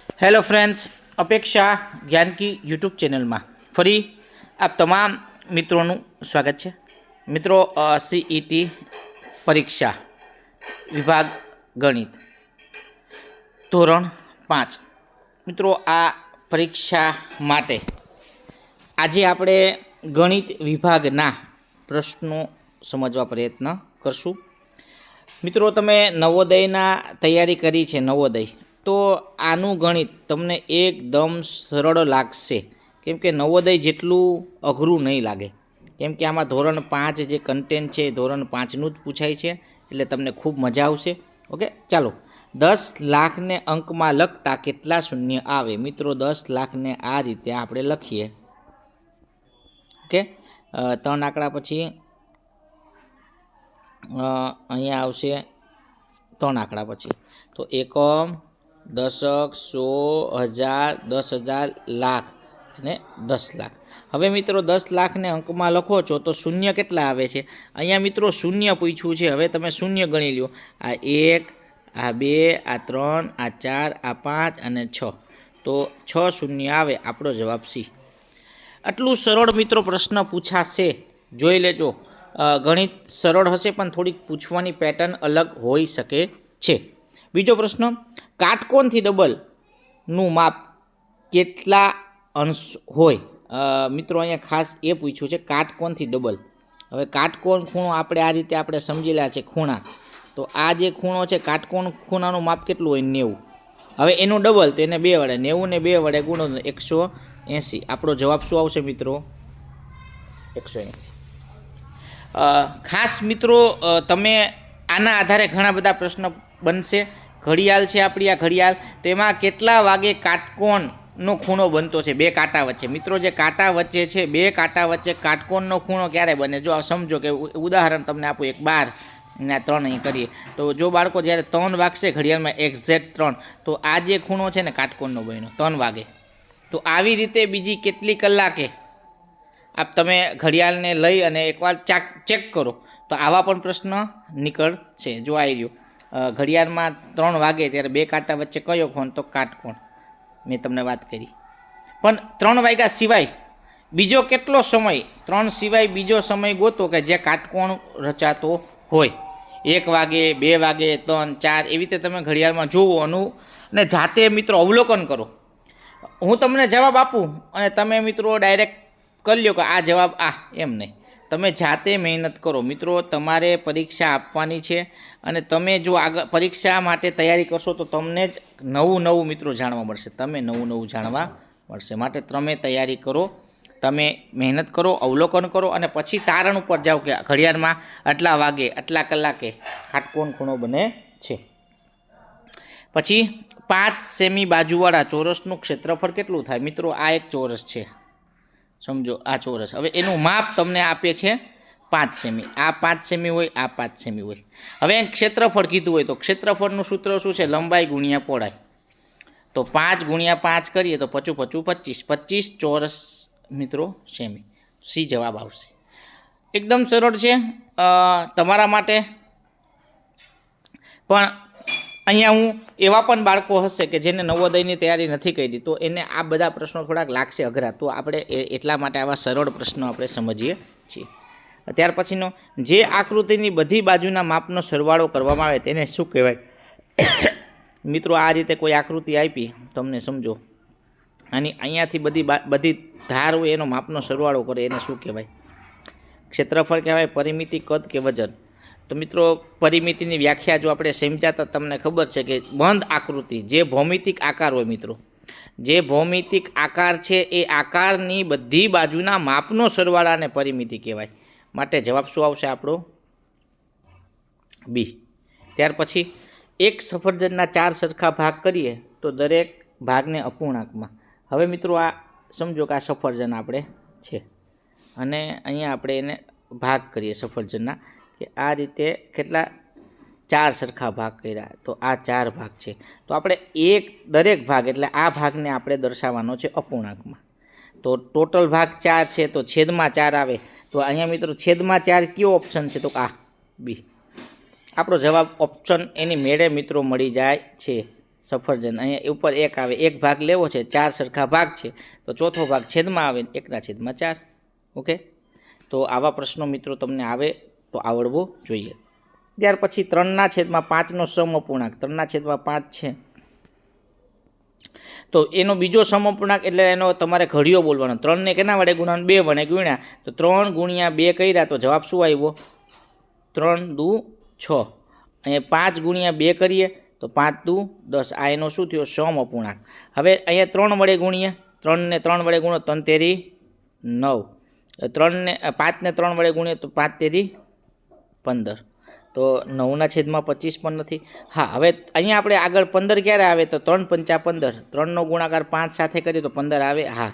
Hello friends, અપેક્ષા જ્ઞાન કી YouTube ચેનલમાં ફરી આપ તમામ મિત્રોનું સ્વાગત છે। મિત્રો, સીઈટી પરીક્ષા વિભાગ ગણિત ધોરણ 5 મિત્રો, આ પરીક્ષા માટે આજે આપણે ગણિત વિભાગના પ્રશ્નો સમજવા પ્રયત્ન કરશું। મિત્રો, તમે નવોદયના તૈયારી કરી છે નવોદય, તો આનું ગણિત તમને એકદમ સરળ લાગશે, કેમ કે નવોદય જેટલું અઘરું નહીં લાગે, કેમ કે આમાં ધોરણ 5 જે કન્ટેન્ટ છે એ ધોરણ 5નું જ પૂછાય છે, એટલે તમને ખૂબ મજા આવશે। ઓકે, ચાલો 10 લાખને અંકમાં લખતા કેટલા શૂન્ય આવે? મિત્રો, 10 લાખને આ રીતે આપણે લખીએ। ઓકે, 3 આંકડા પછી અહીંયા આવશે 3 આંકડા પછી, તો એકમ, દશક, 100, હજાર, 10,000, લાખ અને 10 લાખ। હવે મિત્રો 10 લાખને અંકમાં લખો છો તો શૂન્ય કેટલા આવે છે? અહીંયા મિત્રો શૂન્ય પૂછ્યું છે, હવે તમે શૂન્ય ગણી લો। આ 1, આ 2, આ 3, આ 4, આ 5 અને 6, તો 6 શૂન્ય આવે, આપણો જવાબ સી। આટલું સરળ મિત્રો પ્રશ્ન પૂછાશે, જોઈ લેજો। ગણિત સરળ હશે પણ થોડીક પૂછવાની પેટર્ન અલગ હોઈ શકે છે। બીજો પ્રશ્ન, કાટકોણથી ડબલનું માપ કેટલા અંશ હોય? મિત્રો, અહીંયા ખાસ એ પૂછ્યું છે કાટકોણથી ડબલ। હવે કાટકોણ ખૂણો આપણે સમજી રહ્યા છે ખૂણા, તો આ જે ખૂણો છે કાટકોણ ખૂણાનું માપ કેટલું હોય? 90। હવે એનું ડબલ તો એને 2 વડે 90 ને 2 વડે ગુણો 180, આપણો જવાબ શું આવશે મિત્રો? 180। ખાસ મિત્રો, તમે આના આધારે ઘણા બધા પ્રશ્ન બનશે। ઘડિયાળ છે આપણી, આ ઘડિયાળ, તો એમાં કેટલા વાગે કાટકોણનો ખૂણો બનતો છે 2 કાંટા વચ્ચે? મિત્રો, જે કાંટા વચ્ચે છે 2 કાંટા વચ્ચે કાટકોણનો ખૂણો ક્યારે બને? જો સમજો કે ઉદાહરણ તમને આપું, એક 12 ને 3 અહીં કરીએ, તો જો બાળકો જ્યારે 3 વાગશે ઘડિયાળમાં એક્ઝેક્ટ 3, તો આ જે ખૂણો છે ને કાટકોણનો બન્યો 3 વાગે। તો આવી રીતે બીજી કેટલી કલાકે આપ તમે ઘડિયાળને લઈ અને એકવાર ચેક કરો, તો આવા પણ પ્રશ્ન નીકળશે। જો આવી રહ્યો, ઘડિયાળમાં 3 વાગે ત્યારે 2 કાંટા વચ્ચે કયો ખૂણ? તો કાટકોણ, મેં તમને વાત કરી। પણ 3 વાગ્યા સિવાય બીજો કેટલો સમય? 3 સિવાય બીજો સમય ગોતો કે જે કાટકોણ રચાતો હોય। 1 વાગે, 2 વાગે, 3, 4, એવી રીતે તમે ઘડિયાળમાં જુઓ અને જાતે મિત્રો અવલોકન કરો। હું તમને જવાબ આપું અને તમે મિત્રો ડાયરેક્ટ કરી લો કે આ જવાબ એમ નહીં, તમે જાતે મહેનત કરો। મિત્રો, તમારે પરીક્ષા આપવાની છે અને તમે જો આગળ પરીક્ષા માટે તૈયારી કરશો તો તમને જ નવું મિત્રો જાણવા મળશે, તમે નવું જાણવા મળશે। માટે તમે તૈયારી કરો, તમે મહેનત કરો, અવલોકન કરો અને પછી તારણ ઉપર જાઓ કે ઘડિયાળમાં આટલા વાગે આટલા કલાકે કાટકોણ ખૂણો બને છે। પછી 5 સેમી બાજુવાળા ચોરસનું ક્ષેત્રફળ કેટલું થાય? મિત્રો, આ એક ચોરસ છે, સમજો આ ચોરસ। હવે એનું માપ તમને આપે છે 5 સેમી, આ 5 સેમી હોય, આ 5 સેમી હોય। હવે ક્ષેત્રફળ કીધું હોય તો ક્ષેત્રફળનું સૂત્ર શું છે? લંબાઈ ગુણ્યા પહોળાઈ। તો 5 ગુણ્યા 5 કરીએ તો 5 5 25, 25 ચોરસ મિત્રો સેમી, સી જવાબ આવશે। એકદમ સરળ છે તમારા માટે। પણ અહીંયા હું એવા પણ બાળકો હશે કે જેને નવોદયની તૈયારી નથી કરી, તો એને આ બધા પ્રશ્નો થોડાક લાગશે અઘરા, તો આપણે એટલા માટે આવા સરળ પ્રશ્નો આપણે સમજીએ છીએ। ત્યાર પછીનો, જે આકૃતિની બધી બાજુના માપનો સરવાળો કરવામાં આવે તેને શું કહેવાય? મિત્રો, આ રીતે કોઈ આકૃતિ આપી તમને, સમજો આની અહીંયાથી બધી ધાર હોય એનો માપનો સરવાળો કરે, એને શું કહેવાય? ક્ષેત્રફળ કહેવાય, પરિમિતિ, કદ કે વજન? તો મિત્રો, પરિમિતિની વ્યાખ્યા જો આપણે સમજાતા તમને ખબર છે કે બંધ આકૃતિ, જે ભૌમિતિક આકાર હોય મિત્રો, જે ભૌમિતિક આકાર છે એ આકારની બધી બાજુના માપનો સરવાળાને પરિમિતિ કહેવાય। માટે જવાબ શું આવશે આપણો? બી। ત્યાર પછી, એક સફરજનના 4 સરખા ભાગ કરીએ તો દરેક ભાગને અપૂર્ણાંકમાં। હવે મિત્રો, આ સમજો કે આ સફરજન આપણે છે અને અહીંયા આપણે એને ભાગ કરીએ સફરજનના, કે આ રીતે કેટલા 4 સરખા ભાગ કર્યા, તો આ 4 ભાગ છે, તો આપણે દરેક ભાગ એટલે આ ભાગને આપણે દર્શાવવાનો છે અપૂર્ણાંકમાં। તો ટોટલ ભાગ 4 છે, તો છેદમાં 4 આવે, તો અહીંયા મિત્રો છેદમાં 4 કયો ઓપ્શન છે? તો બી। આપણો જવાબ ઓપ્શન એની મેળે મિત્રો મળી જાય છે। સફરજન અહીંયા ઉપર 1 આવે, 1 ભાગ લેવો છે, 4 સરખા ભાગ છે તો ચોથો ભાગ છેદમાં આવે, 1/4. ઓકે, તો આવા પ્રશ્નો મિત્રો તમને આવે તો આવડવો જોઈએ. ત્યાર પછી 3/5નો સમઅપૂર્ણાંક, 3/5 છે તો એનો બીજો સમઅપૂર્ણાંક એટલે એનો તમારે ઘડિયો બોલવાનો. 3ને કેના વડે ગુણ્યા? 2 વડે ગુણ્યા, તો 3 ગુણ્યા 2 કર્યા તો જવાબ શું આવ્યો? 3 દુ 6. અહીંયા 5 ગુણ્યા 2 કરીએ તો 5 દુ 10. આ એનો શું થયો? સમઅપૂર્ણાંક. હવે અહીંયા 3 વડે ગુણીએ, 3ને 3 વડે ગુણો 3 તેરી 9, 5ને 3 વડે ગુણીએ તો 5 તેરી 15, તો 9/25 પણ નથી. હા, હવે અહીંયા આપણે આગળ 15 ક્યારે આવે? તો 3 પંચા 15, 3નો ગુણાકાર 5 સાથે કરીએ તો 15 આવે. હા,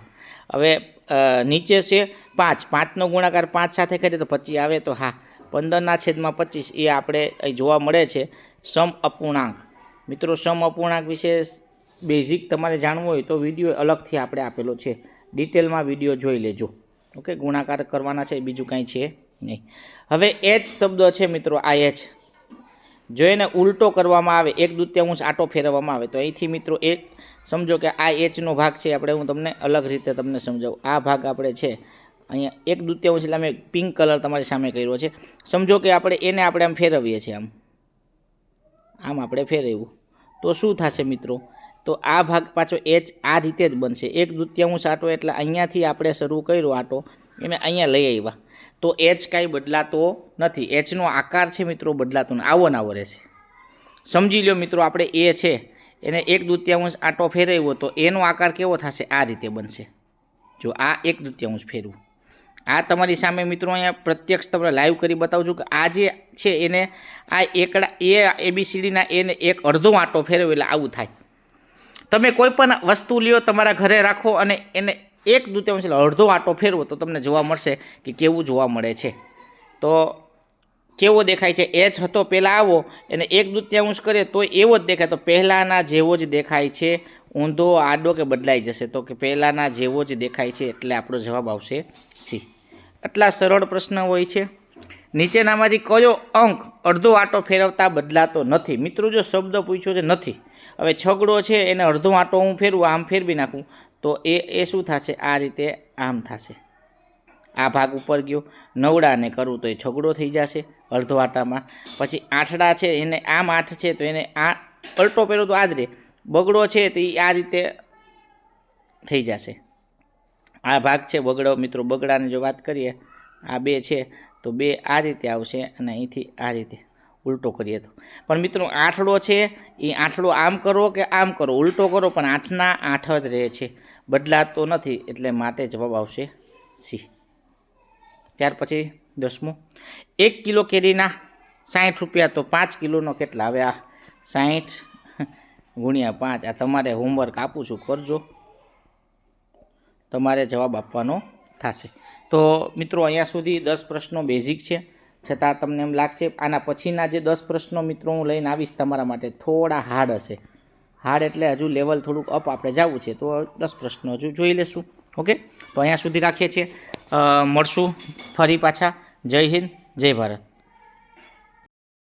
હવે નીચે છે 5, 5નો ગુણાકાર 5 સાથે કરીએ તો 25 આવે. તો હા, 15/25 એ આપણે અહીં જોવા મળે છે સમઅપૂર્ણાંક. મિત્રો, સમઅપૂર્ણાંક વિશે બેઝિક તમારે જાણવું હોય તો વિડીયો અલગથી આપણે આપેલો છે, ડિટેલમાં વિડીયો જોઈ લેજો. ઓકે, ગુણાકાર કરવાના છે, બીજું કાંઈ છે નહીં. હવે એચ શબ્દ છે મિત્રો, આ એચ જો એને ઉલટો કરવામાં આવે, 1/2 આટો ફેરવવામાં આવે તો અહીંથી મિત્રો એક સમજો કે આ એચનો ભાગ છે, આપણે હું તમને અલગ રીતે તમને સમજાવું. આ ભાગ આપણે છે અહીંયા 1/2 એટલે અમે પિંક કલર તમારી સામે કર્યો છે. સમજો કે આપણે એને આપણે આમ ફેરવીએ છીએ, આમ આપણે ફેરવ્યું તો શું થશે મિત્રો? તો આ ભાગ પાછો એચ આ રીતે જ બનશે. 1/2 આટો એટલે અહીંયાથી આપણે શરૂ કર્યો આટો, એને અહીંયા લઈ આવ્યા તો એચ કાંઈ બદલાતો નથી. એચનો આકાર છે મિત્રો બદલાતો નથી, આવો ને આવો રહેશે. સમજી લો મિત્રો, આપણે એ છે એને 1/2 આટો ફેરવ્યો તો એનો આકાર કેવો થશે? આ રીતે બનશે. જો આ 1/2 ફેરવું, આ તમારી સામે મિત્રો અહીંયા પ્રત્યક્ષ તમને લાઈવ કરી બતાવું છું કે આ જે છે એને આ એકડા ABCDના એને 1/2 આટો ફેરવ્યો એટલે આવું થાય. તમે કોઈ પણ વસ્તુ લ્યો તમારા ઘરે રાખો અને એને 1/2 એટલે અડધો આટો ફેરવો તો તમને જોવા મળશે કે કેવું જોવા મળે છે. તો કેવો દેખાય છે? એચ હતો પહેલાં આવો એને 1/2 કરીએ તો એવો જ દેખાય, તો પહેલાંના જેવો જ દેખાય છે. ઊંધો આડો કે બદલાઈ જશે? તો કે પહેલાંના જેવો જ દેખાય છે, એટલે આપણો જવાબ આવશે સી. આટલા સરળ પ્રશ્ન હોય છે. નીચેનામાંથી કયો અંક અડધો આટો ફેરવતા બદલાતો નથી? મિત્રો, જો શબ્દ પૂછ્યો છે નથી, હવે છગડો છે એને અડધો આટો હું ફેરવું, આમ ફેરવી નાખું તો એ શું થશે? આ રીતે આમ થશે. આ ભાગ ઉપર ગયો. નવડાને કરું તો એ છગડો થઈ જશે અડધો આટામાં. પછી આઠડા છે એને આમ 8 છે તો એને આ પલટો પહેરો તો આ જ રહે. બગડો છે તો એ આ રીતે થઈ જશે. આ ભાગ છે બગડો. મિત્રો, બગડાની જો વાત કરીએ, આ 2 છે તો 2 આ રીતે આવશે અને અહીંથી આ રીતે ઉલટો કરીએ તો. પણ મિત્રો, આઠડો છે એ આઠડો આમ કરો કે આમ કરો, ઉલટો કરો પણ 8ના 8 જ રહે છે, બદલાતો નથી, એટલે માટે જવાબ આવશે સી. ત્યાર પછી 10મો, 1 કિલો કેરીના 60 રૂપિયા તો 5 કિલોનો કેટલા? હવે આ 60 ગુણ્યા 5, આ તમારે હોમવર્ક આપું છું, કરજો, તમારે જવાબ આપવાનો થશે. તો મિત્રો, અહીંયા સુધી 10 પ્રશ્નો બેઝિક છે, છતાં તમને એમ લાગશે આના પછીના જે 10 પ્રશ્નો મિત્રો હું લઈને આવીશ તમારા માટે થોડા હાર્ડ હશે. હાર્ડ એટલે હજુ લેવલ થોડુંક અપ આપણે જવું છે, તો 10 પ્રશ્નો હજુ જોઈ લેશું. ઓકે, તો અહીંયા સુધી રાખીએ છીએ. મળશું ફરી પાછા. જય હિન્દ, જય ભારત.